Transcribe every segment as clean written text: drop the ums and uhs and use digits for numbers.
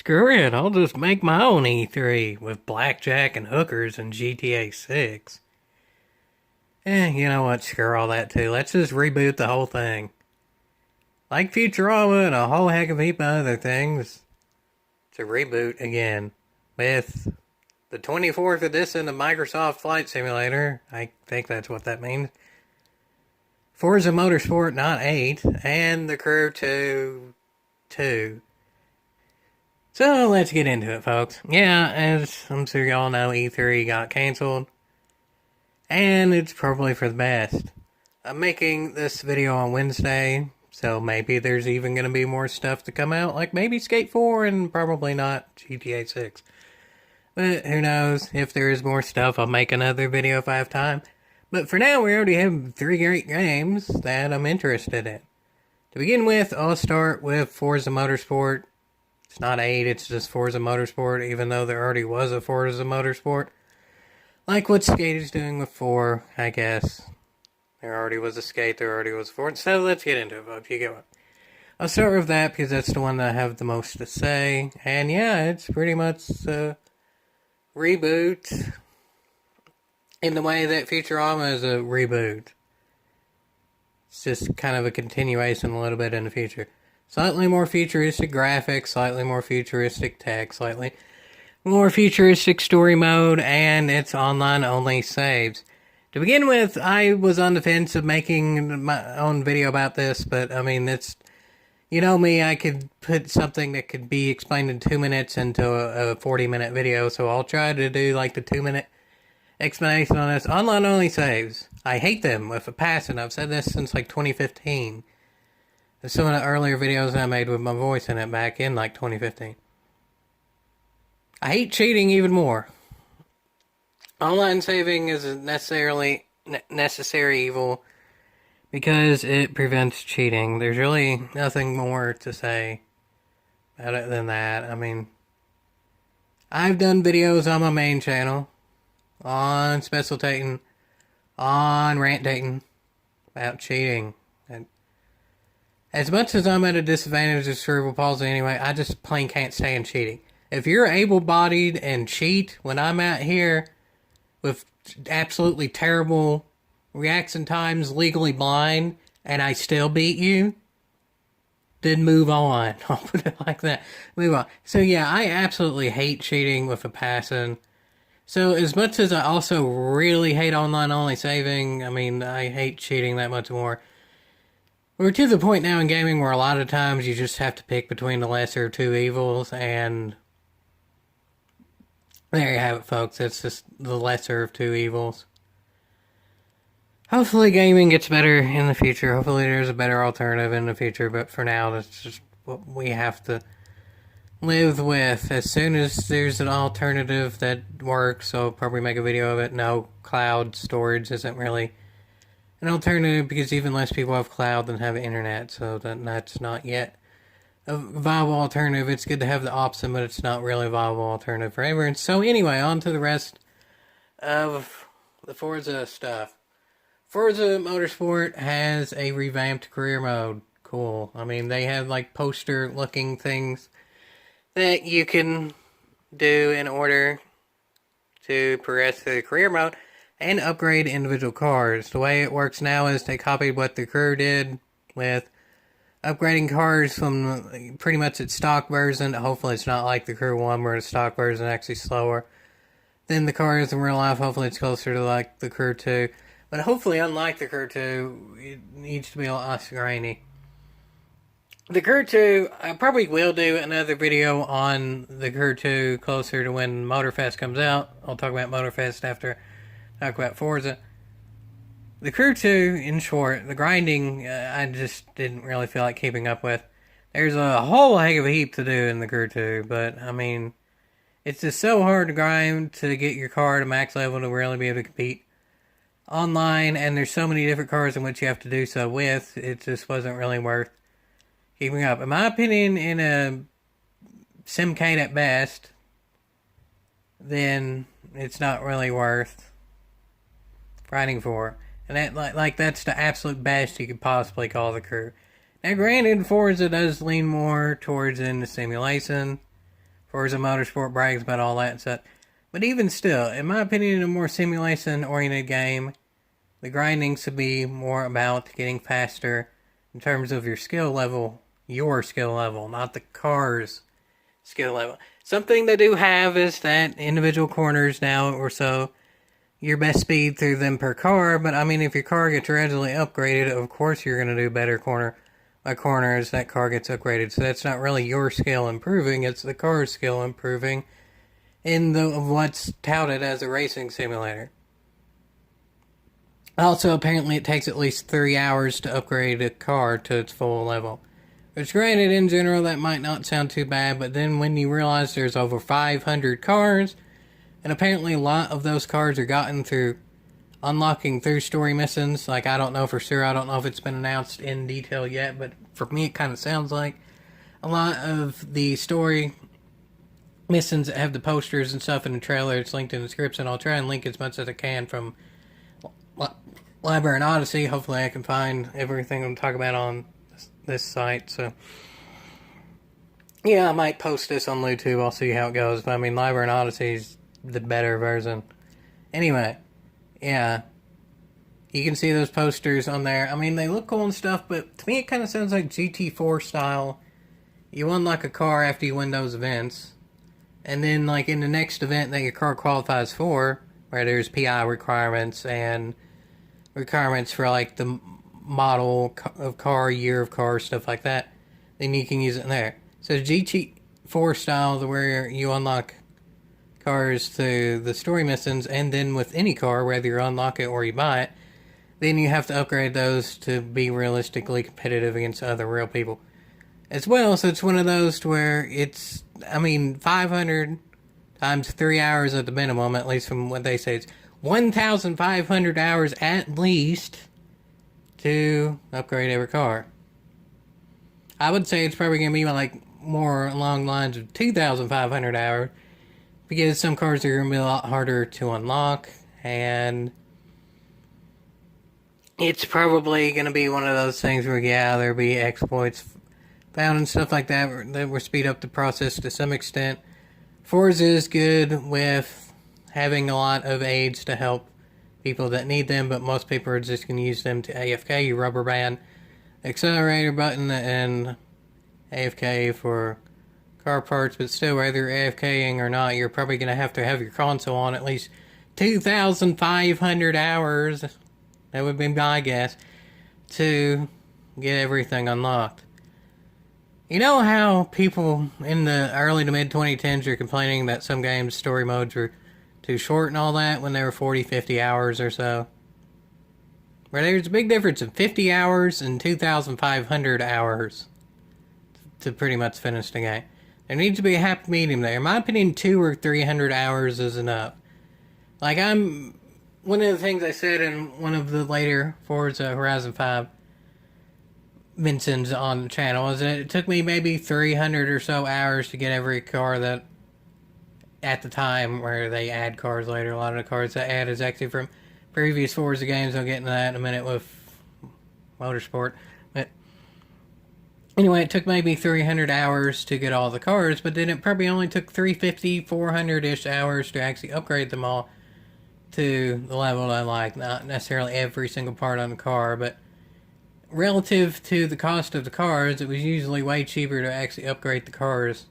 Screw it, I'll just make my own E3 with blackjack and hookers and GTA 6. You know what, screw all that too. Let's just reboot the whole thing. Like Futurama and a whole heck of a heap of other things. To reboot again with the 24th edition of Microsoft Flight Simulator. I think that's what that means. Forza Motorsport, not 8. And The Crew 2. So let's get into it, folks. Yeah, as I'm sure y'all know, E3 got canceled. And it's probably for the best. I'm making this video on Wednesday, so maybe there's even going to be more stuff to come out, like maybe Skate 4 and probably not GTA 6. But who knows, if there is more stuff, I'll make another video if I have time. But for now, we already have 3 great games that I'm interested in. To begin with, I'll start with Forza Motorsport. It's not 8, it's just Forza Motorsport, even though there already was a Forza Motorsport. Like what Skate is doing with 4, I guess. There already was a Skate, there already was a 4. So let's get into it, folks. You get one. I'll start with that because that's the one that I have the most to say. And yeah, it's pretty much a reboot in the way that Futurama is a reboot. It's just kind of a continuation a little bit in the future. Slightly more futuristic graphics, slightly more futuristic tech, slightly more futuristic story mode, and it's online-only saves. To begin with, I was on the fence of making my own video about this, but I mean, it's, you know me, I could put something that could be explained in 2 minutes into a 40-minute video, so I'll try to do like the 2-minute explanation on this. Online-only saves. I hate them with a passion. I've said this since like 2015. There's some of the earlier videos I made with my voice in it back in like 2015. I hate cheating even more. Online saving is a necessary evil because it prevents cheating. There's really nothing more to say about it than that. I mean, I've done videos on my main channel, on Special Tating, on Rant Tating, about cheating. And as much as I'm at a disadvantage of cerebral palsy anyway, I just plain can't stand cheating. If you're able-bodied and cheat when I'm out here with absolutely terrible reaction times, legally blind, and I still beat you, then move on. I'll put it like that. Move on. So yeah, I absolutely hate cheating with a passion. So as much as I also really hate online-only saving, I mean, I hate cheating that much more. We're to the point now in gaming where a lot of times you just have to pick between the lesser of two evils, and there you have it, folks. It's just the lesser of two evils. Hopefully gaming gets better in the future. Hopefully there's a better alternative in the future. But for now, that's just what we have to live with. As soon as there's an alternative that works, I'll probably make a video of it. No, cloud storage isn't really an alternative because even less people have cloud than have internet. So that's not yet a viable alternative. It's good to have the option, but it's not really a viable alternative for everyone. So anyway, on to the rest of the Forza stuff. Forza Motorsport has a revamped career mode. Cool. I mean, they have like poster looking things that you can do in order to progress through the career mode and upgrade individual cars. The way it works now is they copied what the crew did with upgrading cars from pretty much its stock version. Hopefully it's not like the Crew 1 where the stock version is actually slower than the cars in real life. Hopefully it's closer to like the Crew 2. But hopefully, unlike the Crew 2, it needs to be a lot less grainy. The Crew 2, I probably will do another video on the Crew 2 closer to when Motorfest comes out. I'll talk about Motorfest after I talk about Forza. The Crew 2, in short, the grinding, I just didn't really feel like keeping up with. There's a whole heck of a heap to do in the Crew 2, but, I mean, it's just so hard to grind to get your car to max level to really be able to compete online, and there's so many different cars in which you have to do so with, it just wasn't really worth keeping up. In my opinion, in a simcade at best, then it's not really worth grinding for. And that, like that's the absolute best you could possibly call the Crew. Now, granted, Forza does lean more towards in the simulation, Forza Motorsport brags about all that and stuff. But even still, in my opinion, in a more simulation-oriented game, the grinding should be more about getting faster in terms of your skill level, not the car's skill level. Something they do have is that individual corners now or so, your best speed through them per car, but I mean, if your car gets gradually upgraded, of course you're going to do better corner by corner as that car gets upgraded. So that's not really your skill improving, it's the car's skill improving in what's touted as a racing simulator. Also, apparently it takes at least 3 hours to upgrade a car to its full level. Which, granted, in general, that might not sound too bad, but then when you realize there's over 500 cars, and apparently a lot of those cars are gotten through unlocking through story missions. Like, I don't know for sure, I don't know if it's been announced in detail yet, but for me it kind of sounds like a lot of the story missions that have the posters and stuff in the trailer, it's linked in the scripts, and I'll try and link as much as I can from Library and Odyssey. Hopefully I can find everything I'm talking about on this site, so yeah, I might post this on YouTube, I'll see how it goes, but I mean, Library and Odyssey is the better version. Anyway, yeah, you can see those posters on there. I mean, they look cool and stuff, but to me it kind of sounds like GT4 style. You unlock a car after you win those events, and then like in the next event that your car qualifies for, where there's PI requirements and requirements for like the model of car, year of car, stuff like that, then you can use it in there. So GT4 style, where you unlock cars through the story missions, and then with any car, whether you unlock it or you buy it, then you have to upgrade those to be realistically competitive against other real people as well. So it's one of those where it's, I mean, 500 times 3 hours at the minimum, at least from what they say, it's 1,500 hours at least to upgrade every car. I would say it's probably going to be like more along the lines of 2,500 hours, because some cars are going to be a lot harder to unlock, and it's probably going to be one of those things where, yeah, there'll be exploits found and stuff like that that will speed up the process to some extent. Forza is good with having a lot of aids to help people that need them, but most people are just going to use them to AFK. You rubber band accelerator button and AFK for car parts, but still, whether you're AFKing or not, you're probably going to have your console on at least 2,500 hours, that would be my guess, to get everything unlocked. You know how people in the early to mid 2010s are complaining that some games' story modes were too short and all that when they were 40, 50 hours or so? Where there's a big difference in 50 hours and 2,500 hours to pretty much finish the game. There needs to be a happy medium there. In my opinion, 200 or 300 hours is enough. Like, one of the things I said in one of the later Forza Horizon 5 mentions on the channel is that it took me maybe 300 or so hours to get every car that, at the time where they add cars later, a lot of the cars that add is actually from previous Forza games. I'll get into that in a minute with Motorsport. But anyway, it took maybe 300 hours to get all the cars, but then it probably only took 350, 400-ish hours to actually upgrade them all to the level I like. Not necessarily every single part on the car, but relative to the cost of the cars, it was usually way cheaper to actually upgrade the cars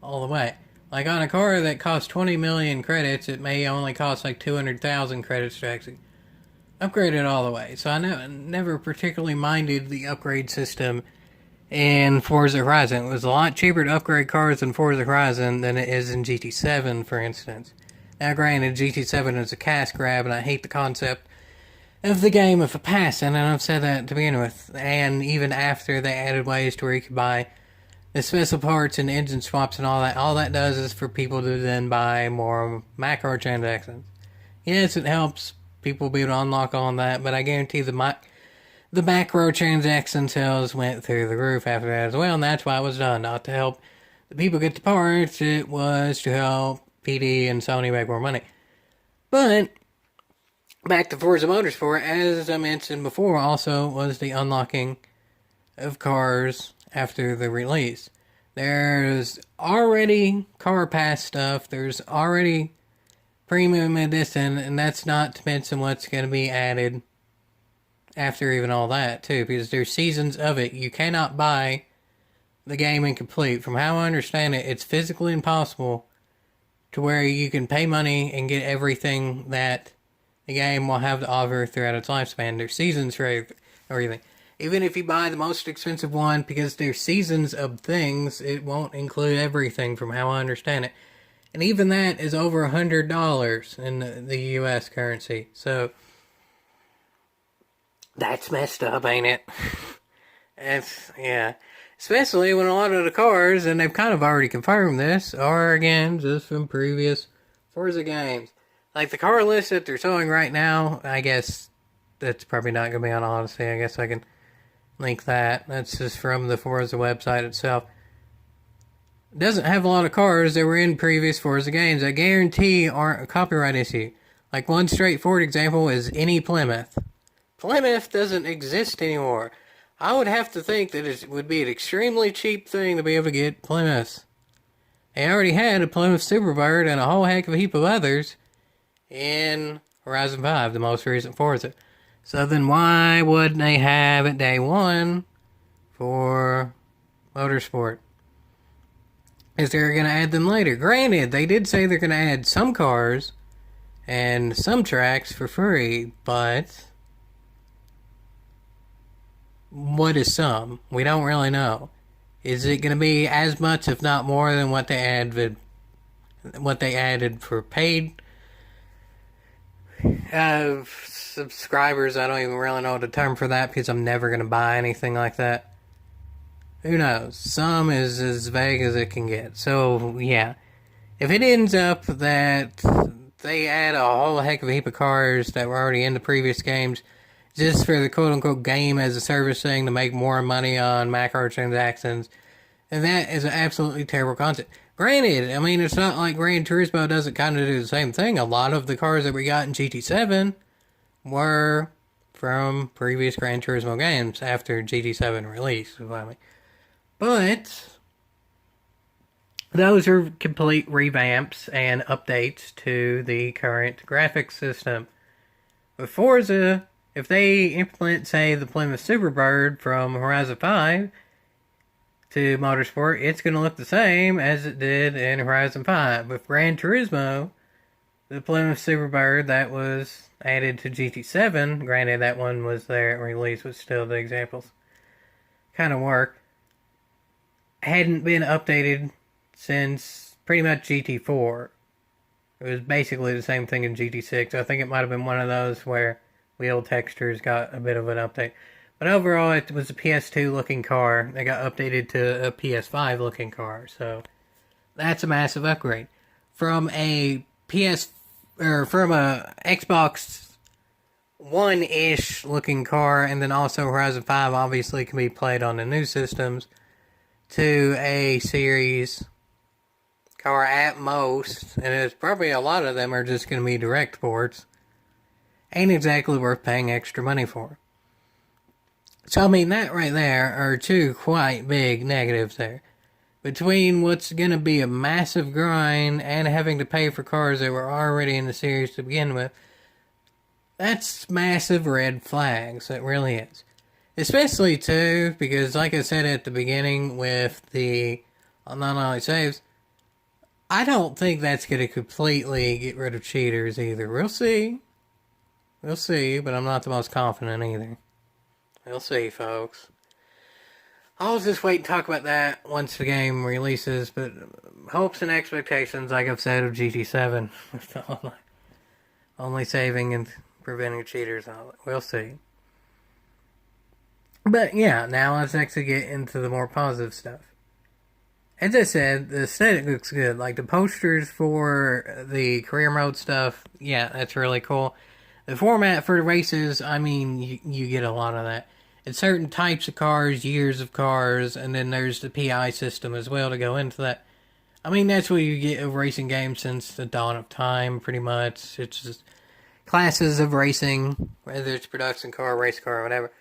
all the way. Like on a car that costs 20 million credits, it may only cost like 200,000 credits to actually upgrade it all the way. So I never particularly minded the upgrade system in Forza Horizon. It was a lot cheaper to upgrade cars in Forza Horizon than it is in GT7, for instance. Now granted, GT7 is a cash grab, and I hate the concept of the game of a pass, and I've said that to begin with. And even after they added ways to where you could buy the special parts and engine swaps and all that does is for people to then buy more macro transactions. Yes, it helps people be able to unlock all that, but I guarantee the macro transaction sales went through the roof after that as well, and that's why it was done. Not to help the people get the parts, it was to help PD and Sony make more money. But back to Forza Motorsport, as I mentioned before, also was the unlocking of cars after the release. There's already Car Pass stuff. There's already Premium Edition, and that's not to mention what's going to be added after even all that, too, because there's seasons of it. You cannot buy the game incomplete. From how I understand it, it's physically impossible to where you can pay money and get everything that the game will have to offer throughout its lifespan. There's seasons for everything. Even if you buy the most expensive one, because there's seasons of things, it won't include everything from how I understand it. And even that is over $100 in the US currency. So, that's messed up, ain't it? Yeah. Especially when a lot of the cars, and they've kind of already confirmed this, are, again, just from previous Forza games. Like, the car list that they're showing right now, I guess that's probably not going to be on Odyssey. I guess I can link that. That's just from the Forza website itself. It doesn't have a lot of cars that were in previous Forza games. I guarantee aren't a copyright issue. Like, one straightforward example is any Plymouth. Plymouth doesn't exist anymore. I would have to think that it would be an extremely cheap thing to be able to get Plymouth. They already had a Plymouth Superbird and a whole heck of a heap of others in Horizon 5, the most recent Forza. So then why wouldn't they have it day one for Motorsport? Is they're going to add them later. Granted, they did say they're going to add some cars and some tracks for free, but what is some? We don't really know. Is it going to be as much, if not more, than what they added for paid subscribers? I don't even really know the term for that because I'm never going to buy anything like that. Who knows? Some is as vague as it can get. So, yeah. If it ends up that they add a whole heck of a heap of cars that were already in the previous games just for the quote-unquote game as a service thing to make more money on microtransactions, and that is an absolutely terrible concept. Granted, I mean, it's not like Gran Turismo doesn't kind of do the same thing. A lot of the cars that we got in GT7 were from previous Gran Turismo games after GT7 release. But those are complete revamps and updates to the current graphics system. With Forza, if they implement, say, the Plymouth Superbird from Horizon 5 to Motorsport, it's going to look the same as it did in Horizon 5. With Gran Turismo, the Plymouth Superbird that was added to GT7, granted that one was there at release, but still the examples kind of work, hadn't been updated since pretty much GT4. It was basically the same thing in GT6. I think it might have been one of those where wheel textures got a bit of an update. But overall, it was a PS2 looking car that got updated to a PS5 looking car. So that's a massive upgrade. From a Xbox One-ish looking car, and then also Horizon 5 obviously can be played on the new systems, to a series car at most, and it's probably a lot of them are just going to be direct ports, ain't exactly worth paying extra money for. So, I mean, that right there are two quite big negatives there. Between what's going to be a massive grind and having to pay for cars that were already in the series to begin with, that's massive red flags. It really is. Especially, too, because like I said at the beginning with the not only saves, I don't think that's going to completely get rid of cheaters either. We'll see. We'll see, but I'm not the most confident either. We'll see, folks. I'll just wait and talk about that once the game releases, but hopes and expectations, like I've said, of GT7. Only saving and preventing cheaters. We'll see. But yeah, now let's actually get into the more positive stuff. As I said, the aesthetic looks good. Like the posters for the career mode stuff, yeah, that's really cool. The format for the races, I mean, you get a lot of that. It's certain types of cars, years of cars, and then there's the PI system as well to go into that. I mean, that's what you get of racing games since the dawn of time, pretty much. It's just classes of racing, whether it's production car, race car, whatever.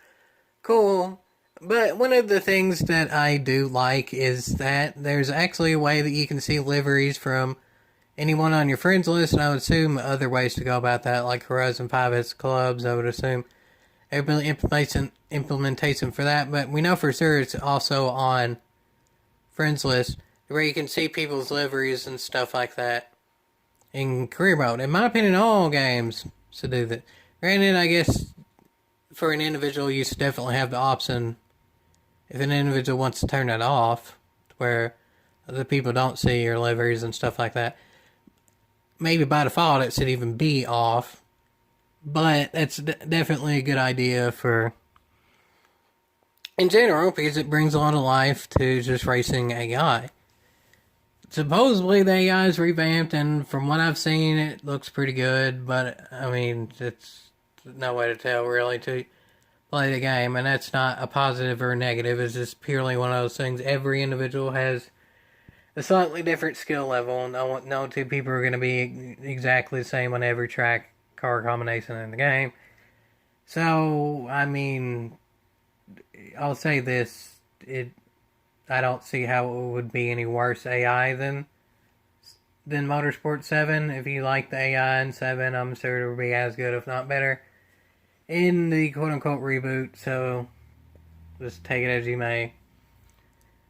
Cool. But one of the things that I do like is that there's actually a way that you can see liveries from anyone on your friends list, and I would assume other ways to go about that, like Horizon 5 has clubs, I would assume. Everybody implementation for that, but we know for sure it's also on friends list where you can see people's liveries and stuff like that in career mode. In my opinion, all games should do that. Granted, I guess for an individual, you should definitely have the option if an individual wants to turn that off, where other people don't see your liveries and stuff like that. Maybe by default it should even be off, but that's definitely a good idea for in general because it brings a lot of life to just racing AI. Supposedly the AI is revamped, and from what I've seen, it looks pretty good. But I mean, it's no way to tell really to play the game, and that's not a positive or a negative. It's just purely one of those things. Every individual has a slightly different skill level. No two people are going to be exactly the same on every track car combination in the game. So I mean, I'll say this: I don't see how it would be any worse AI than Motorsport 7. If you like the AI in 7, I'm sure it will be as good, if not better, in the quote-unquote reboot. So just take it as you may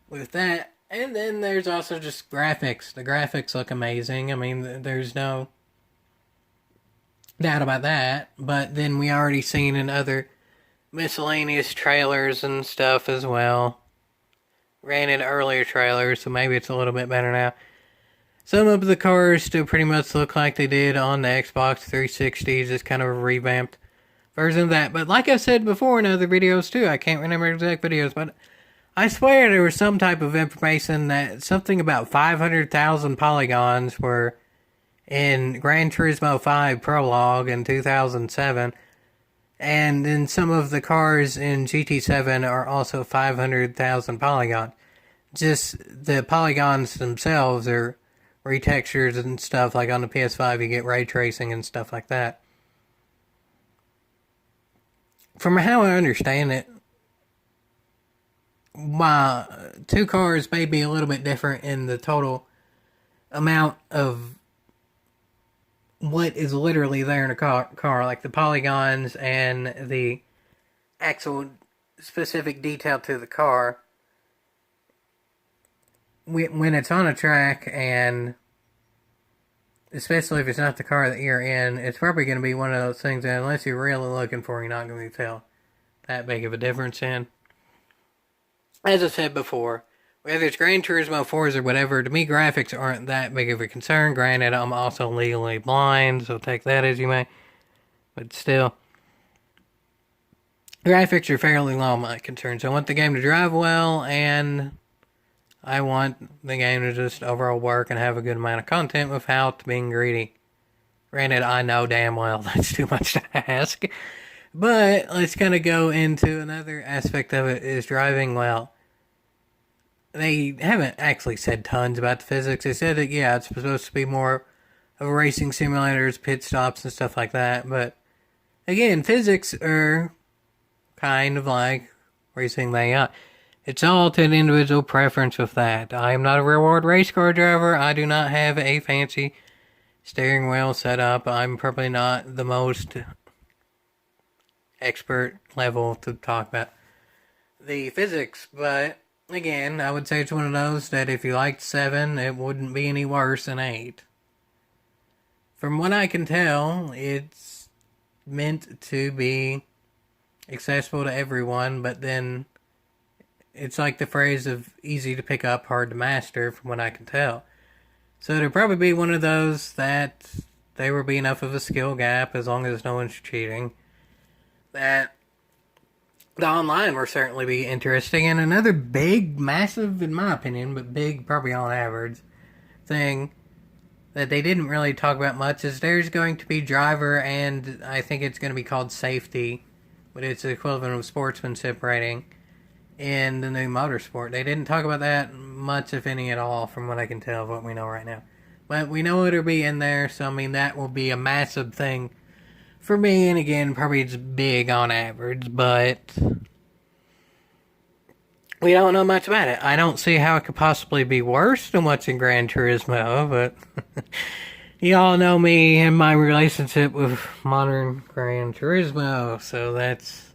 with that. And then there's also just graphics. The graphics look amazing. I mean, there's no doubt about that. But then we already seen in other miscellaneous trailers and stuff as well. Ran in earlier trailers, so maybe it's a little bit better now. Some of the cars still pretty much look like they did on the Xbox 360, just kind of a revamped version of that. But like I said before in other videos too, I can't remember exact videos, but I swear there was some type of information that something about 500,000 polygons were in Gran Turismo 5 Prologue in 2007. And then some of the cars in GT7 are also 500,000 polygons. Just the polygons themselves are retextures and stuff. Like on the PS5, you get ray tracing and stuff like that. From how I understand it, while two cars may be a little bit different in the total amount of what is literally there in a car, like the polygons and the actual specific detail to the car. When it's on a track, and especially if it's not the car that you're in, it's probably going to be one of those things that unless you're really looking for, you're not going to tell that big of a difference in. As I said before, whether it's Gran Turismo 4s or whatever, to me graphics aren't that big of a concern. Granted, I'm also legally blind, so take that as you may. But still, graphics are fairly low my concerns. I want the game to drive well, and I want the game to just overall work and have a good amount of content without being greedy. Granted, I know damn well that's too much to ask. But let's kind of go into another aspect of it, is driving well. They haven't actually said tons about the physics. They said that, yeah, it's supposed to be more of a racing simulators, pit stops and stuff like that. But, again, physics are kind of like racing AI. It's all to an individual preference with that. I am not a real-world race car driver. I do not have a fancy steering wheel set up. I'm probably not the most expert level to talk about the physics, but again, I would say it's one of those that if you liked 7, it wouldn't be any worse than 8. From what I can tell, it's meant to be accessible to everyone, but then it's like the phrase of easy to pick up, hard to master, from what I can tell. So it'll probably be one of those that there will be enough of a skill gap, as long as no one's cheating, that the online will certainly be interesting. And another big, massive, in my opinion, but big probably on average, thing that they didn't really talk about much is there's going to be driver, and I think it's going to be called safety, but it's the equivalent of sportsmanship rating in the new Motorsport. They didn't talk about that much, if any at all, from what I can tell of what we know right now. But we know it'll be in there, so I mean that will be a massive thing for me, and again, probably it's big on average, but we don't know much about it. I don't see how it could possibly be worse than what's in Gran Turismo, but you all know me and my relationship with modern Gran Turismo, so that's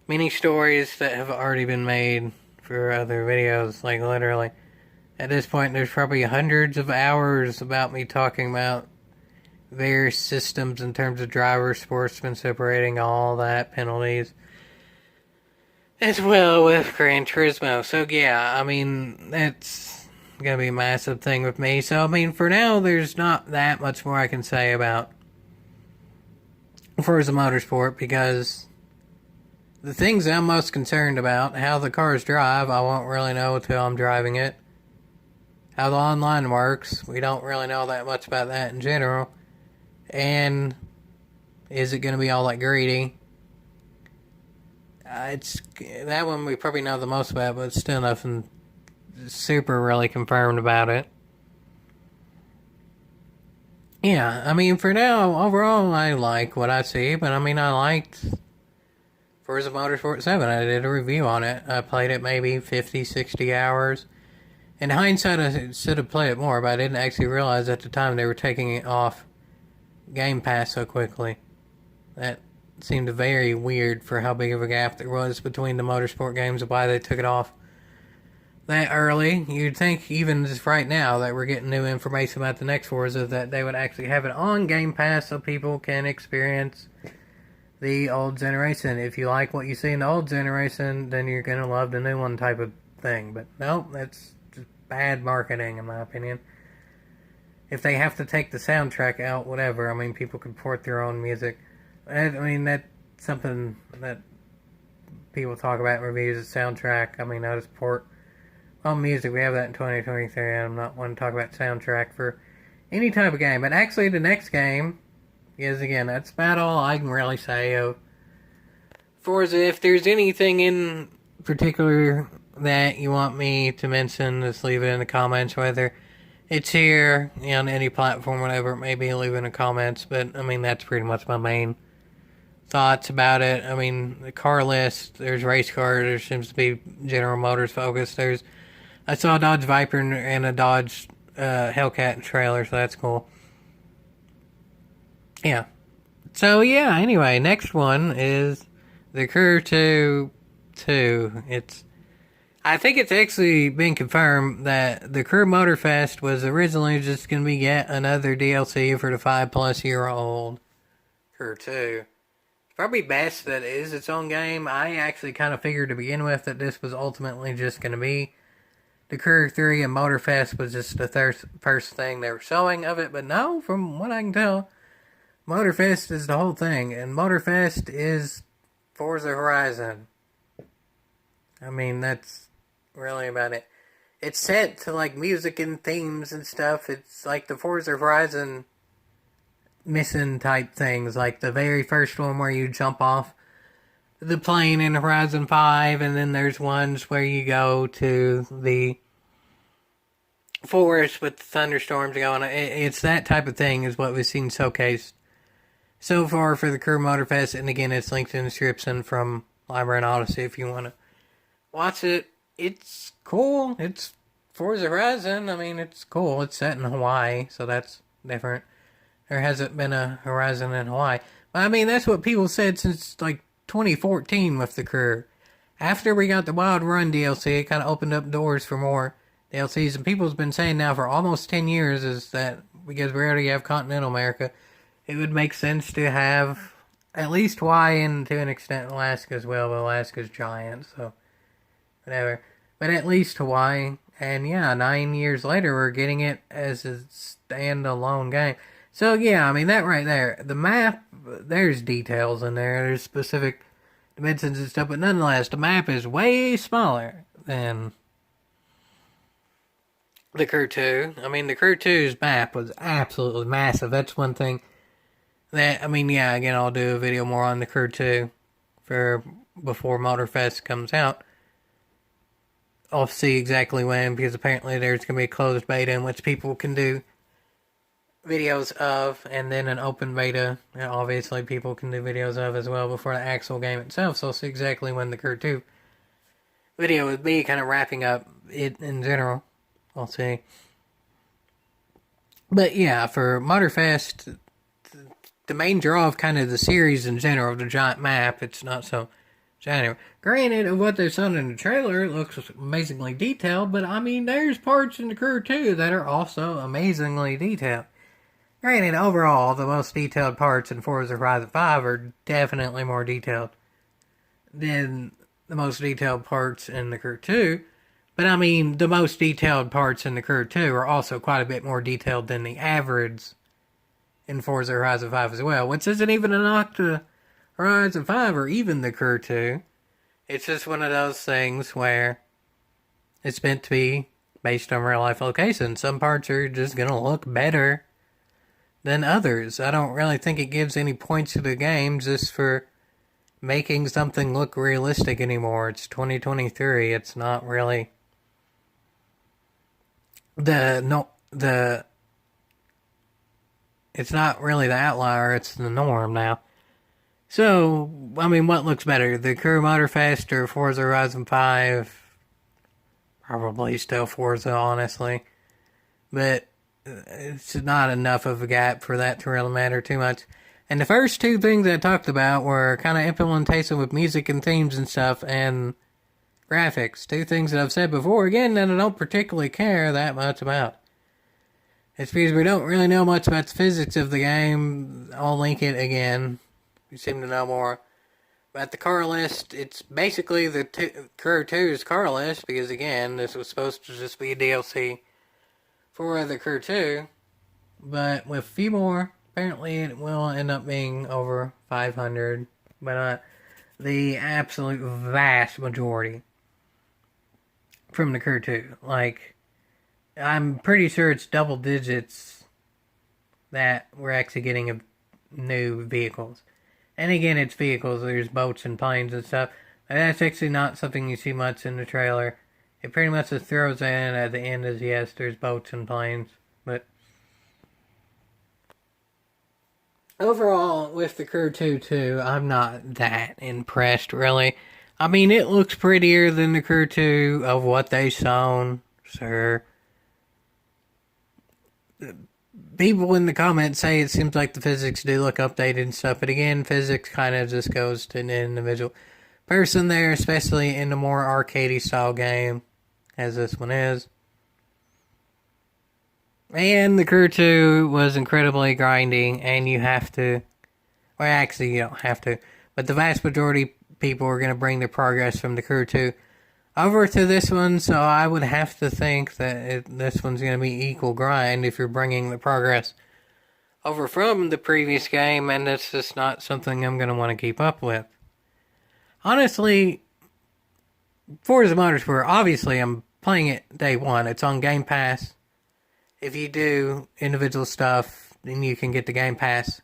many stories that have already been made for other videos. Like, literally, at this point, there's probably hundreds of hours about me talking about various systems in terms of driver, sportsman separating, all that, penalties, as well with Gran Turismo. So yeah, I mean, that's gonna be a massive thing with me. So I mean, for now, there's not that much more I can say about Forza Motorsport, because the things I'm most concerned about, how the cars drive, I won't really know until I'm driving it. How the online works, we don't really know that much about that in general. And is it going to be all like greedy? It's that one we probably know the most about, but still nothing super really confirmed about it. Yeah, I mean, for now, overall, I like what I see, but I mean, I liked Forza Motorsport 7. I did a review on it. I played it maybe 50, 60 hours. In hindsight, I should have played it more, but I didn't actually realize at the time they were taking it off Game Pass so quickly. That seemed very weird for how big of a gap there was between the motorsport games and why they took it off that early. You'd think even just right now that we're getting new information about the next Forza that they would actually have it on Game Pass so people can experience the old generation. If you like what you see in the old generation, then you're going to love the new one type of thing. But no, that's just bad marketing in my opinion. If they have to take the soundtrack out, whatever, I mean, people can port their own music. I mean, that's something that people talk about in reviews, the soundtrack. I mean, I just port on music. We have that in 2023. I'm not one to talk about soundtrack for any type of game. But actually, the next game is, again, that's about all I can really say of Forza. If there's anything in particular that you want me to mention, just leave it in the comments, whether it's here on any platform, whatever it may be, leave it in the comments. But, I mean, that's pretty much my main thoughts about it. I mean, the car list, there's race cars, there seems to be General Motors focus. I saw a Dodge Viper and a Dodge Hellcat trailer, so that's cool. Yeah. So, yeah, anyway, next one is the Crew 2. I think it's actually been confirmed that the Crew Motorfest was originally just going to be yet another DLC for the 5-plus-year-old Crew 2. Probably best that it is its own game. I actually kind of figured to begin with that this was ultimately just going to be the Crew 3, and Motorfest was just the first thing they were showing of it. But no, from what I can tell, Motorfest is the whole thing, and Motorfest is Forza Horizon. I mean, that's really about it. It's set to like music and themes and stuff. It's like the Forza Horizon mission type things, like the very first one where you jump off the plane in Horizon 5, and then there's ones where you go to the forest with the thunderstorms going on. It's that type of thing is what we've seen showcased so far for the Crew Motorfest, and again, it's linked in the description from Library and Odyssey if you want to watch it. It's cool. It's Forza Horizon. I mean, it's cool. It's set in Hawaii, so that's different. There hasn't been a Horizon in Hawaii. But I mean, that's what people said since like 2014 with the Crew. After we got the Wild Run DLC, it kind of opened up doors for more DLCs. And people's been saying now for almost 10 years is that because we already have Continental America, it would make sense to have at least Hawaii and to an extent Alaska as well. But Alaska's giant, so whatever. But at least Hawaii. And yeah, 9 years later, we're getting it as a standalone game. So yeah, I mean, that right there, the map, there's details in there, there's specific dimensions and stuff, but nonetheless, the map is way smaller than the Crew 2. I mean, the Crew 2's map was absolutely massive. That's one thing that, I mean, yeah, again, I'll do a video more on the Crew 2 for before Motorfest comes out. I'll see exactly when, because apparently there's going to be a closed beta in which people can do videos of, and then an open beta, obviously people can do videos of as well before the actual game itself, so I'll see exactly when the Crew 2 video with me kind of wrapping up it in general. I'll say. But yeah, for Motorfest, the main draw of kind of the series in general, the giant map, it's not so giant. Granted, of what they've shown in the trailer, it looks amazingly detailed, but I mean, there's parts in the Crew 2 that are also amazingly detailed. Granted, overall, the most detailed parts in Forza Horizon 5 are definitely more detailed than the most detailed parts in the Crew 2. But I mean, the most detailed parts in the Crew 2 are also quite a bit more detailed than the average in Forza Horizon 5 as well, which isn't even a knock to Horizon 5 or even the Crew 2. It's just one of those things where it's meant to be based on real life locations. Some parts are just going to look better than others. I don't really think it gives any points to the game just for making something look realistic anymore. It's 2023. It's not really it's not really the outlier, it's the norm now. So, I mean, what looks better? The Crew Motorfest or Forza Horizon 5? Probably still Forza, honestly. But it's not enough of a gap for that to really matter too much. And the first two things I talked about were kind of implementation with music and themes and stuff, and graphics. Two things that I've said before, again, that I don't particularly care that much about. It's because we don't really know much about the physics of the game. I'll link it again. We seem to know more about the car list. It's basically the Crew 2's car list, because again, this was supposed to just be a DLC for the Crew 2. But with a few more, apparently it will end up being over 500. But not the absolute vast majority from the Crew 2. Like, I'm pretty sure it's double digits that we're actually getting of new vehicles. And again, it's vehicles. There's boats and planes and stuff. And that's actually not something you see much in the trailer. It pretty much just throws in at the end as, yes, there's boats and planes. But overall, with the Crew 2 too, I'm not that impressed, really. I mean, it looks prettier than the Crew 2 of what they've shown, sure. People in the comments say it seems like the physics do look updated and stuff, but again, physics kind of just goes to an individual person there, especially in a more arcadey style game, as this one is. And the Crew 2 was incredibly grinding, and you have to, well, actually, you don't have to, but the vast majority of people are going to bring their progress from the Crew 2 over to this one, so I would have to think that this one's going to be equal grind if you're bringing the progress over from the previous game, and it's just not something I'm going to want to keep up with. Honestly, Forza Motorsport, obviously I'm playing it day one. It's on Game Pass. If you do individual stuff, then you can get the Game Pass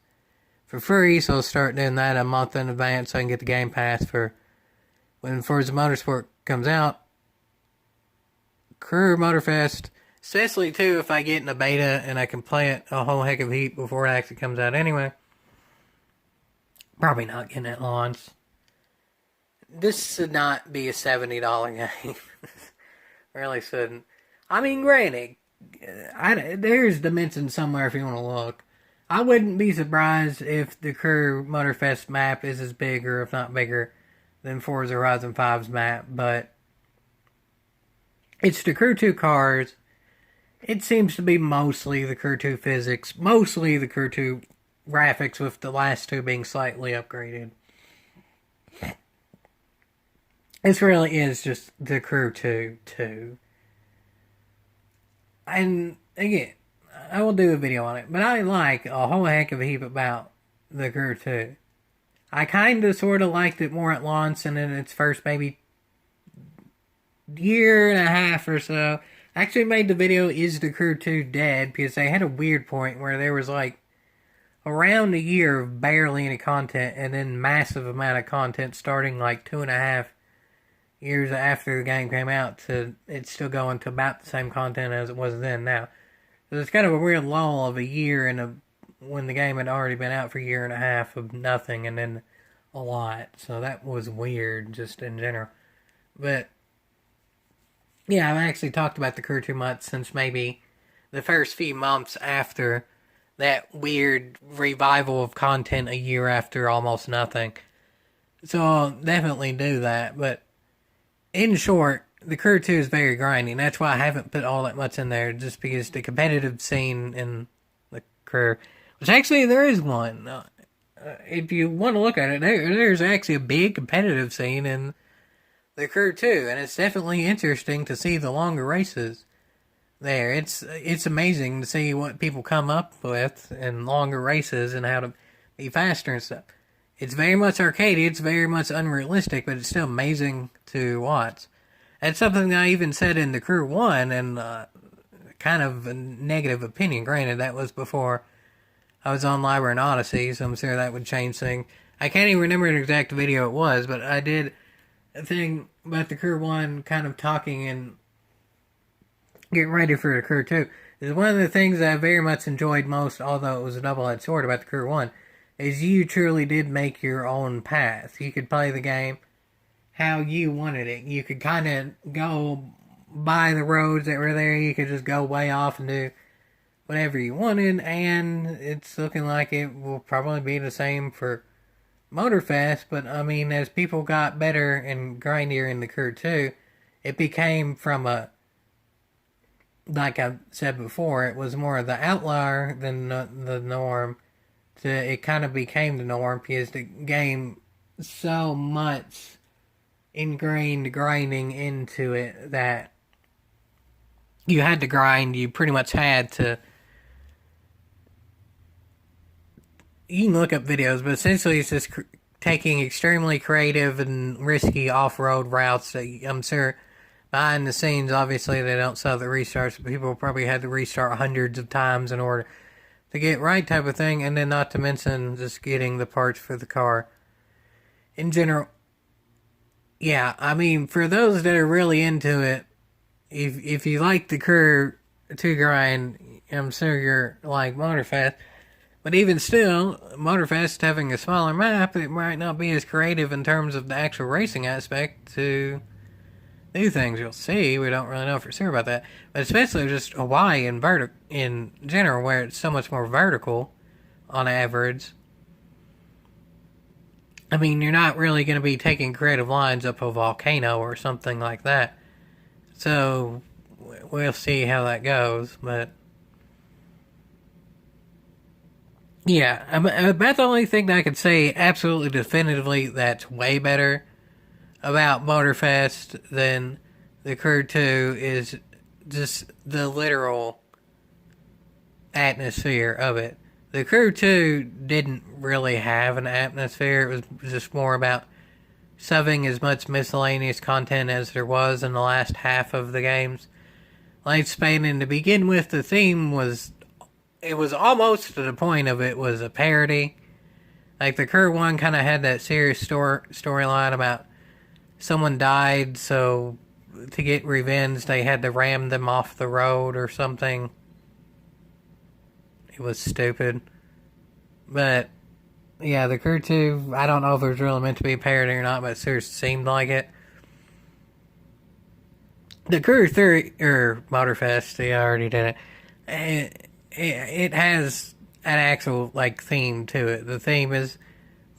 for free, so I'll start doing that a month in advance so I can get the Game Pass for when Forza Motorsport comes out. Crew Motorfest, especially too if I get in a beta and I can play it a whole heck of a heap before it actually comes out anyway. Probably not getting it launched. This should not be a $70 game. Really shouldn't. I mean, granted, there's dimensions somewhere if you want to look. I wouldn't be surprised if the Crew Motorfest map is as big, or if not bigger, than Forza Horizon 5's map, but it's the Crew 2 cars. It seems to be mostly the Crew 2 physics, mostly the Crew 2 graphics, with the last two being slightly upgraded. This really is just the Crew 2 2. And again, I will do a video on it, but I like a whole heck of a heap about the Crew 2. I kind of sort of liked it more at launch and in its first maybe year and a half or so. I actually made the video, Is the Crew 2 Dead? Because they had a weird point where there was like around a year of barely any content, and then massive amount of content starting like 2.5 years after the game came out to it's still going to about the same content as it was then now. So it's kind of a weird lull of a year and when the game had already been out for a year and a half of nothing and then a lot. So that was weird just in general. But Yeah, I've actually talked about the crew too much since maybe the first few months after that weird revival of content a year after almost nothing. So I'll definitely do that. But in short, the crew 2 is very grindy. That's why I haven't put all that much in there, just because the competitive scene in the crew, which actually there is one. If you want to look at it, there's actually a big competitive scene in the crew 2, and it's definitely interesting to see the longer races there. It's amazing to see what people come up with in longer races and how to be faster and stuff. It's very much arcadey, it's very much unrealistic, but it's still amazing to watch. That's something I even said in the Crew 1, and kind of a negative opinion. Granted, that was before I was on Library and Odyssey, so I'm sure that would change things. I can't even remember the exact video it was, but I did a thing about the Crew 1 kind of talking and getting ready for the Crew 2. It's one of the things that I very much enjoyed most, although it was a double-edged sword about the Crew 1, is you truly did make your own path. You could play the game how you wanted it. You could kind of go by the roads that were there. You could just go way off and do whatever you wanted, and it's looking like it will probably be the same for Motorfest. But I mean, as people got better and grindier in the Crew 2, it became from a, like I said before, it was more of the outlier than the norm. It kind of became the norm because the game so much ingrained grinding into it that you had to grind. You pretty much had to. You can look up videos, but essentially it's just taking extremely creative and risky off-road routes that I'm sure behind the scenes, obviously they don't sell the restarts, but people probably had to restart hundreds of times in order to get right type of thing, and then not to mention just getting the parts for the car. In general, yeah, I mean, for those that are really into it, if you like the Crew 2 grind, I'm sure you're like Motorfest. But even still, Motorfest having a smaller map, it might not be as creative in terms of the actual racing aspect to do things. You'll see. We don't really know for sure about that. But especially just Hawaii in general, where it's so much more vertical on average. I mean, you're not really going to be taking creative lines up a volcano or something like that. So, we'll see how that goes. But, yeah, about the only thing that I could say absolutely definitively that's way better about Motorfest than the Crew 2 is just the literal atmosphere of it. The Crew 2 didn't really have an atmosphere. It was just more about shoving as much miscellaneous content as there was in the last half of the game's lifespan. And to begin with, the theme was, it was almost to the point of it was a parody. Like the Crew 1 kind of had that serious storyline about someone died, so to get revenge, they had to ram them off the road or something. It was stupid. But, yeah, the Crew 2, I don't know if it was really meant to be a parody or not, but it seriously seemed like it. The Crew 3, or Motorfest, yeah, I already did it. It has an actual, like, theme to it. The theme is,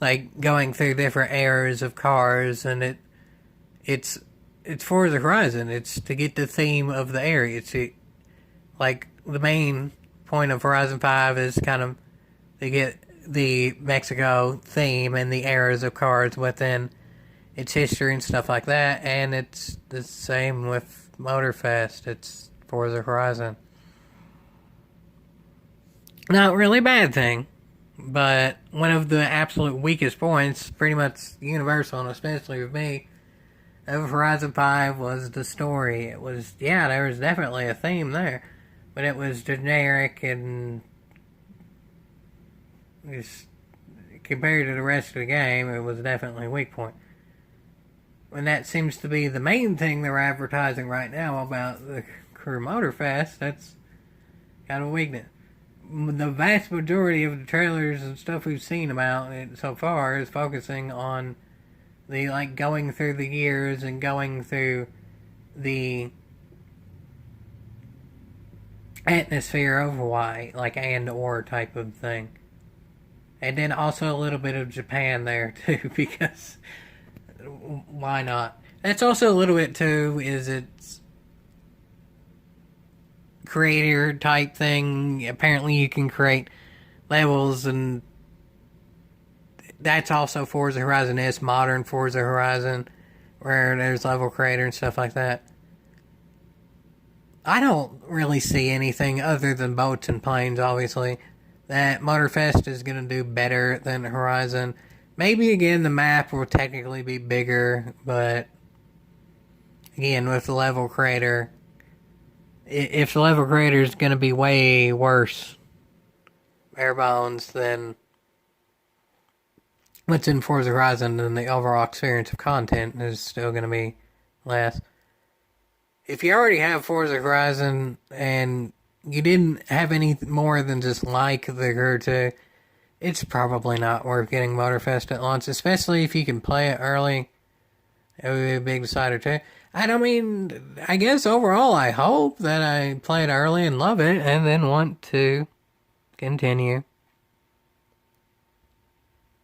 like, going through different eras of cars, and it's Forza Horizon. It's to get the theme of the area. It's like the main point of Horizon 5 is kind of to get the Mexico theme and the eras of cars within its history and stuff like that. And it's the same with Motorfest. It's Forza Horizon. Not really a bad thing, but one of the absolute weakest points, pretty much universal, and especially with me, of Horizon 5 was the story. It was, yeah, there was definitely a theme there, but it was generic and just compared to the rest of the game, it was definitely a weak point. And that seems to be the main thing they're advertising right now about the Crew Motorfest. That's kind of a weakness. The vast majority of the trailers and stuff we've seen about it so far is focusing on the, like, going through the years and going through the atmosphere of Hawaii, like and or type of thing. And then also a little bit of Japan there too, because why not? That's also a little bit too, is it's creator type thing. Apparently you can create levels, and that's also Forza Horizon S, modern Forza Horizon, where there's level creator and stuff like that. I don't really see anything other than boats and planes, obviously, that Motorfest is going to do better than Horizon. Maybe, again, the map will technically be bigger, but again, with the level creator, if the level creator is going to be way worse, bare bones, than what's in Forza Horizon, then the overall experience of content is still going to be less. If you already have Forza Horizon and you didn't have any more than just like the Crew 2, it's probably not worth getting Motorfest at launch, especially if you can play it early. It would be a big decider too. And I mean, I guess overall I hope that I play it early and love it and then want to continue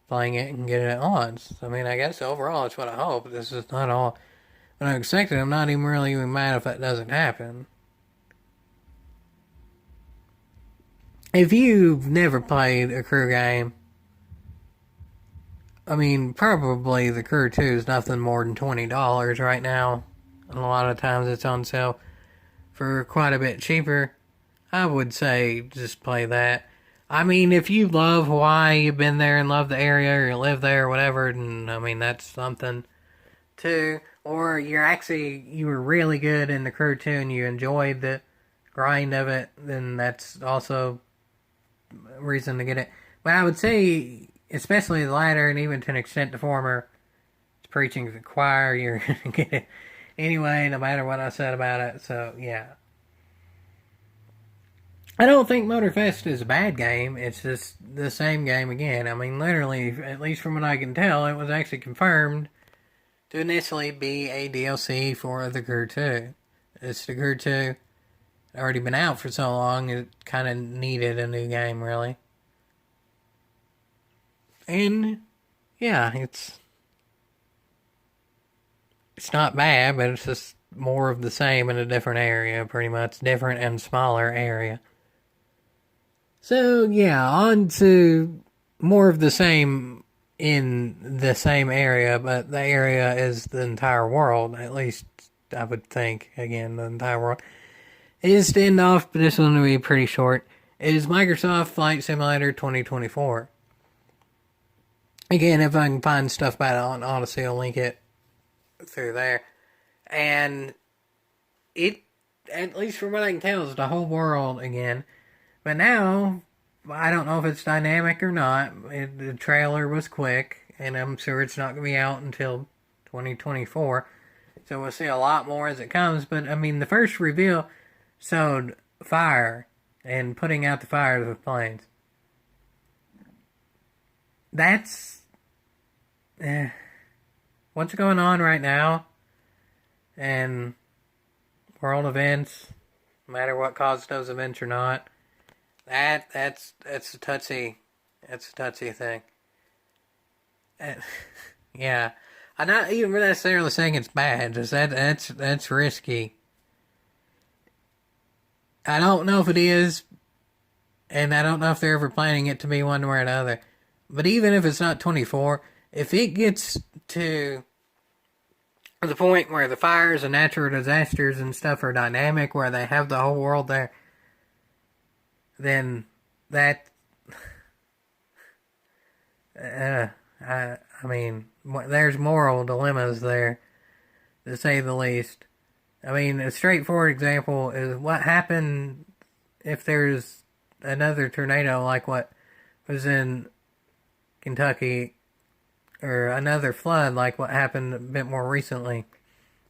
playing it and get it at launch. I mean, I guess overall it's what I hope. This is not all what I expected. I'm not even really mad if that doesn't happen. If you've never played a Crew game, I mean, probably the Crew 2 is nothing more than $20 right now. And a lot of times it's on sale for quite a bit cheaper. I would say just play that. I mean, if you love Hawaii, you've been there and love the area, or you live there or whatever, then, I mean, that's something too. Or you were really good in the Crew 2 and you enjoyed the grind of it, then that's also a reason to get it. But I would say, especially the latter, and even to an extent the former, it's preaching to the choir. You're going to get it anyway, no matter what I said about it. So, yeah. I don't think Motorfest is a bad game. It's just the same game again. I mean, literally, at least from what I can tell, it was actually confirmed to initially be a DLC for the Crew 2. It's the Crew 2. Already been out for so long, it kind of needed a new game, really. And, yeah, it's not bad, but it's just more of the same in a different area, pretty much. Different and smaller area. So, yeah, on to more of the same in the same area, but the area is the entire world, at least I would think. Again, the entire world. It is to end off, but this one will be pretty short. It is Microsoft Flight Simulator 2024. Again, if I can find stuff about it on Odyssey, I'll link it through there. And it, at least from what I can tell, is the whole world again. But now, I don't know if it's dynamic or not. The trailer was quick, and I'm sure it's not going to be out until 2024. So we'll see a lot more as it comes. But, I mean, the first reveal showed fire and putting out the fires with planes. That's what's going on right now, and world events, no matter what caused those events or not. That's a touchy thing. Yeah, I'm not even necessarily saying it's bad. Just that's risky. I don't know if it is, and I don't know if they're ever planning it to be one way or another. But even if it's not 24, if it gets to the point where the fires and natural disasters and stuff are dynamic, where they have the whole world there, then that, I mean, there's moral dilemmas there, to say the least. I mean, a straightforward example is what happened if there's another tornado like what was in Kentucky, or another flood like what happened a bit more recently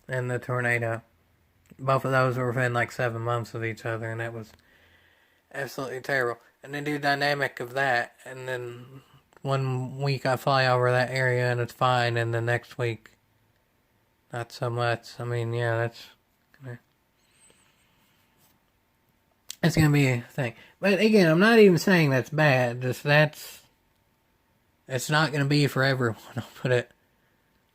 in the tornado. Both of those were within like 7 months of each other, and that was absolutely terrible. And then do the dynamic of that, and then one week I fly over that area and it's fine, and the next week not so much. I mean, yeah, that's That's gonna be a thing. But again, I'm not even saying that's bad. Just it's not gonna be for everyone.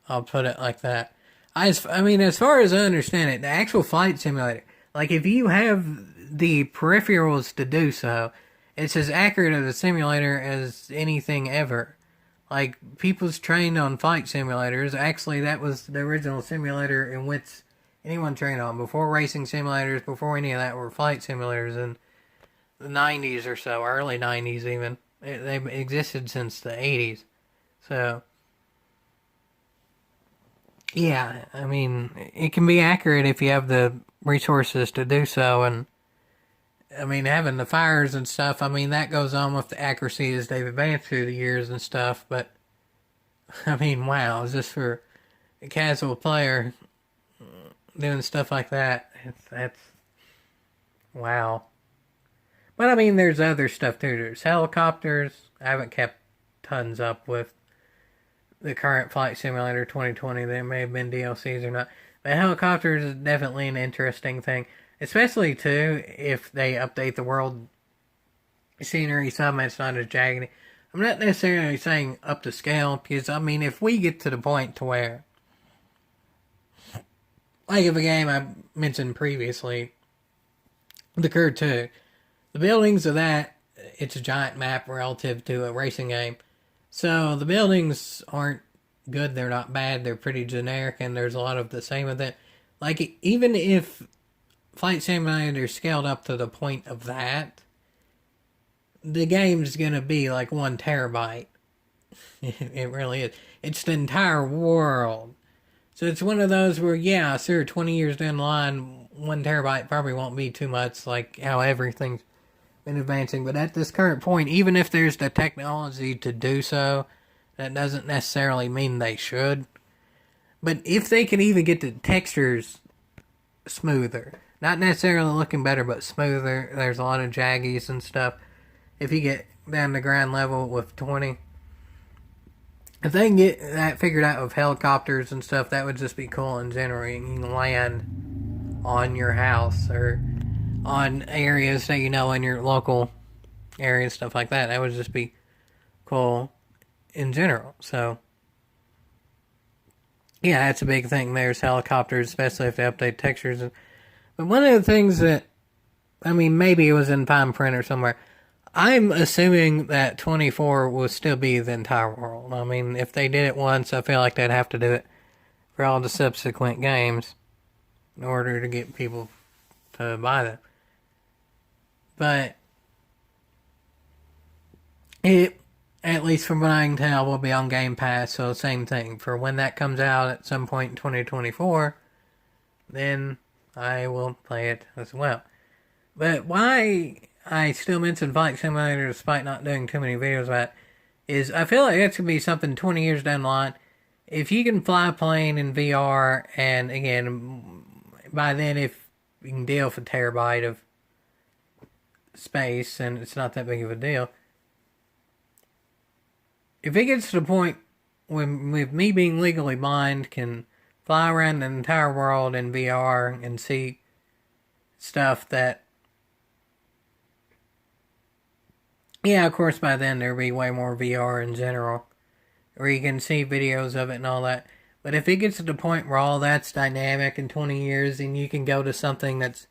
I'll put it like that. I mean, as far as I understand it, the actual flight simulator, like if you have the peripherals to do so, it's as accurate of a simulator as anything ever. Like people's trained on flight simulators. Actually, that was the original simulator in which anyone trained on before racing simulators, before any of that were flight simulators in the 90s or so, early 90s even. They've existed since the 80s. So, yeah, I mean, it can be accurate if you have the resources to do so. And, I mean, having the fires and stuff, I mean, that goes on with the accuracy as they've advanced through the years and stuff. But, I mean, wow, just for a casual player doing stuff like that, that's wow. But I mean, there's other stuff too. There's helicopters. I haven't kept tons up with the current Flight Simulator 2020. There may have been DLCs or not. But helicopters is definitely an interesting thing. Especially too, if they update the world scenery some, it's not as jaggedy. I'm not necessarily saying up to scale, because I mean, if we get to the point to where, like if a game I mentioned previously, The Crew 2, the buildings of that, it's a giant map relative to a racing game. So the buildings aren't good, they're not bad, they're pretty generic, and there's a lot of the same with it. Like, even if Flight Simulator scaled up to the point of that, the game's gonna be like 1 terabyte. It really is. It's the entire world. So it's one of those where, yeah, sure, 20 years down the line, 1 terabyte probably won't be too much, like how everything's been advancing. But at this current point, even if there's the technology to do so, that doesn't necessarily mean they should. But if they can even get the textures smoother, not necessarily looking better, but smoother, there's a lot of jaggies and stuff. If you get down to ground level with 20, if they can get that figured out with helicopters and stuff, that would just be cool in general. You can land on your house or on areas that you know in your local area and stuff like that. That would just be cool in general. So, yeah, that's a big thing. There's helicopters, especially if they update textures. But one of the things that, I mean, maybe it was in fine print or somewhere, I'm assuming that 24 will still be the entire world. I mean, if they did it once, I feel like they'd have to do it for all the subsequent games in order to get people to buy them. But it, at least from what I can tell, will be on Game Pass, so same thing. For when that comes out at some point in 2024, then I will play it as well. But why I still mention Flight Simulator despite not doing too many videos about it is I feel like that's going to be something 20 years down the line. If you can fly a plane in VR, and again, by then if you can deal with a terabyte of space, and it's not that big of a deal. If it gets to the point when, with me being legally blind, can fly around the entire world in VR and see stuff that, yeah, of course by then there'll be way more VR in general, where you can see videos of it and all that. But if it gets to the point where all that's dynamic in 20 years, and you can go to something that's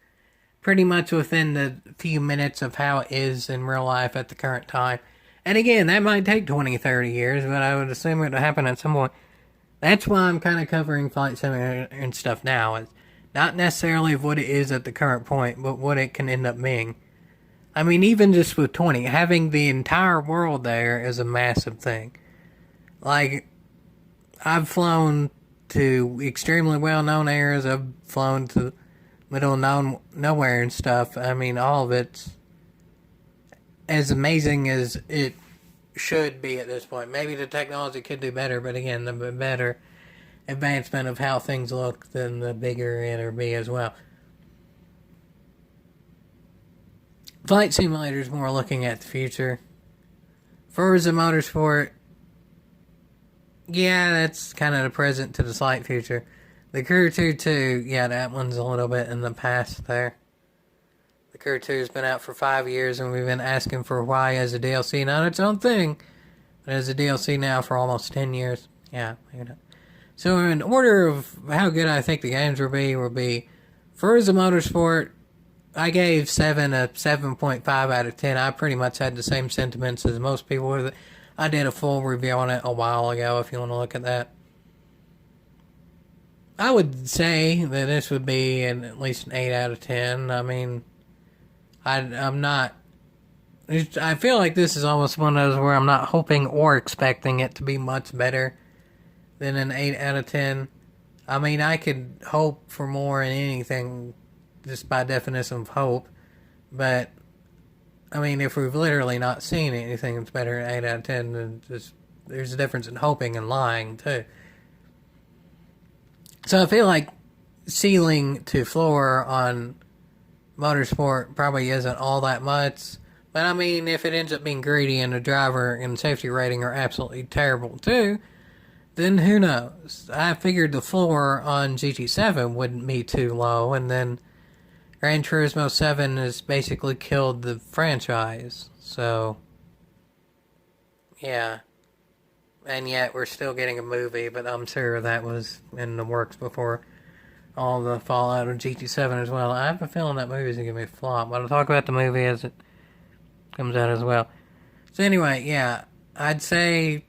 pretty much within the few minutes of how it is in real life at the current time. And again, that might take 20, 30 years, but I would assume it would happen at some point. That's why I'm kind of covering Flight Simulator and stuff now. It's not necessarily what it is at the current point, but what it can end up being. I mean, even just with 20, having the entire world there is a massive thing. Like, I've flown to extremely well-known areas. I've flown to middle of nowhere and stuff. I mean, all of it's as amazing as it should be at this point. Maybe the technology could do better, but again, the better advancement of how things look, then the bigger it'll be as well. Flight Simulator is more looking at the future. Forza Motorsport, yeah, that's kind of the present to the slight future. The Crew 2 too, yeah, that one's a little bit in the past there. The Crew 2's been out for 5 years, and we've been asking for why as a DLC, not its own thing, but as a DLC now for almost 10 years. Yeah, you know. So in order of how good I think the games will be Forza Motorsport, I gave 7 a 7.5 out of 10. I pretty much had the same sentiments as most people with it. I did a full review on it a while ago if you want to look at that. I would say that this would be at least an 8 out of 10. I mean, I'm not... I feel like this is almost one of those where I'm not hoping or expecting it to be much better than an 8 out of 10. I mean, I could hope for more in anything, just by definition of hope. But, I mean, if we've literally not seen anything that's better than 8 out of 10, then there's a difference in hoping and lying, too. So I feel like ceiling to floor on Motorsport probably isn't all that much. But, I mean, if it ends up being greedy and the driver and safety rating are absolutely terrible, too, then who knows? I figured the floor on GT7 wouldn't be too low, and then Gran Turismo 7 has basically killed the franchise. So, yeah. And yet we're still getting a movie, but I'm sure that was in the works before all the fallout of GT7 as well. I have a feeling that movie's going to be a flop, but I'll talk about the movie as it comes out as well. So anyway, yeah, I'd say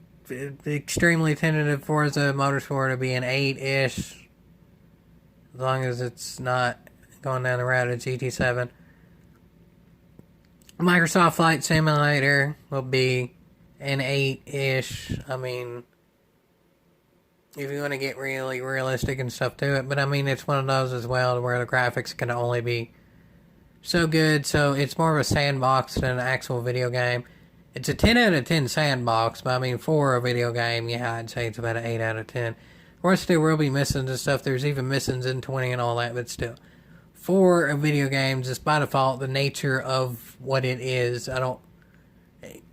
extremely tentative Forza Motorsport to be an 8-ish, as long as it's not going down the route of GT7. Microsoft Flight Simulator will be an 8-ish. I mean, if you want to get really realistic and stuff to it, but I mean, it's one of those as well where the graphics can only be so good, so it's more of a sandbox than an actual video game. It's a 10 out of 10 sandbox, but I mean, for a video game, yeah, I'd say it's about an 8 out of 10. Of course, there will be missions and stuff. There's even missions in 20 and all that, but still. For a video game, just by default, the nature of what it is,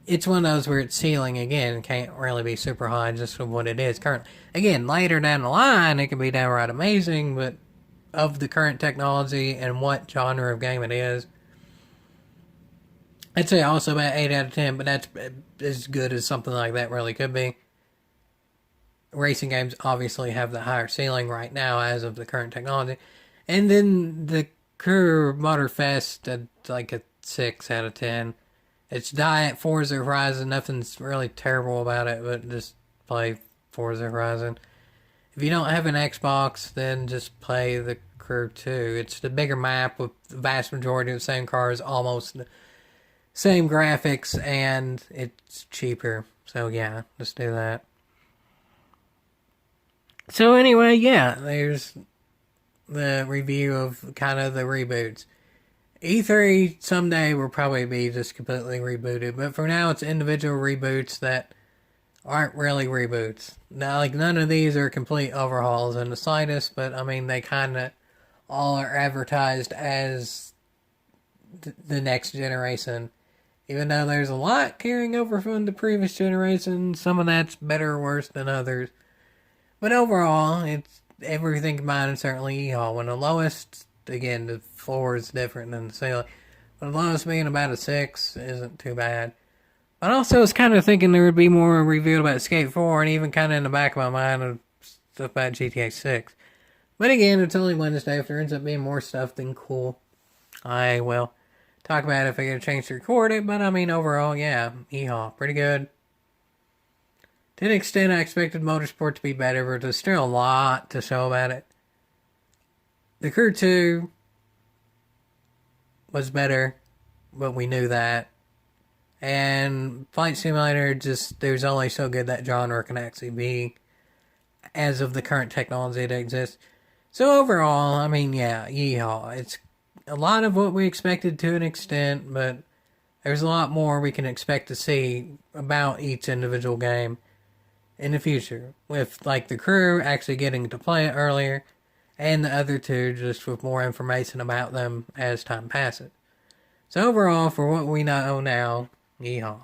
it's one of those where its ceiling, again, can't really be super high just for what it is currently. Again, later down the line, it can be downright amazing, but of the current technology and what genre of game it is, I'd say also about 8 out of 10, but that's as good as something like that really could be. Racing games obviously have the higher ceiling right now as of the current technology. And then the Crew Motorfest, like a 6 out of 10. It's Diet Forza Horizon. Nothing's really terrible about it, but just play Forza Horizon. If you don't have an Xbox, then just play the Crew 2. It's the bigger map with the vast majority of the same cars, almost the same graphics, and it's cheaper. So yeah, just do that. So anyway, yeah, there's the review of kind of the reboots. E3 someday will probably be just completely rebooted, but for now it's individual reboots that aren't really reboots. Now, like, none of these are complete overhauls in the slightest, but I mean, they kind of all are advertised as the next generation. Even though there's a lot carrying over from the previous generation, some of that's better or worse than others. But overall, it's everything combined, and certainly yeehaw. When the lowest, again, the floor is different than the ceiling. But the lowest being about a 6 isn't too bad. But also, I was kind of thinking there would be more revealed about Skate 4, and even kind of in the back of my mind of stuff about GTA 6. But again, it's only Wednesday. If there ends up being more stuff, then cool. I will talk about it if I get a chance to record it. But I mean, overall, yeah, yeehaw, pretty good. To an extent, I expected Motorsport to be better, but there's still a lot to show about it. The Crew 2 was better, but we knew that. And Flight Simulator, just, there's only so good that genre can actually be as of the current technology that exists. So overall, I mean, yeah, yeehaw. It's a lot of what we expected to an extent, but there's a lot more we can expect to see about each individual game in the future. With, like, the Crew actually getting to play it earlier, and the other two just with more information about them as time passes. So overall, for what we know now, yeehaw.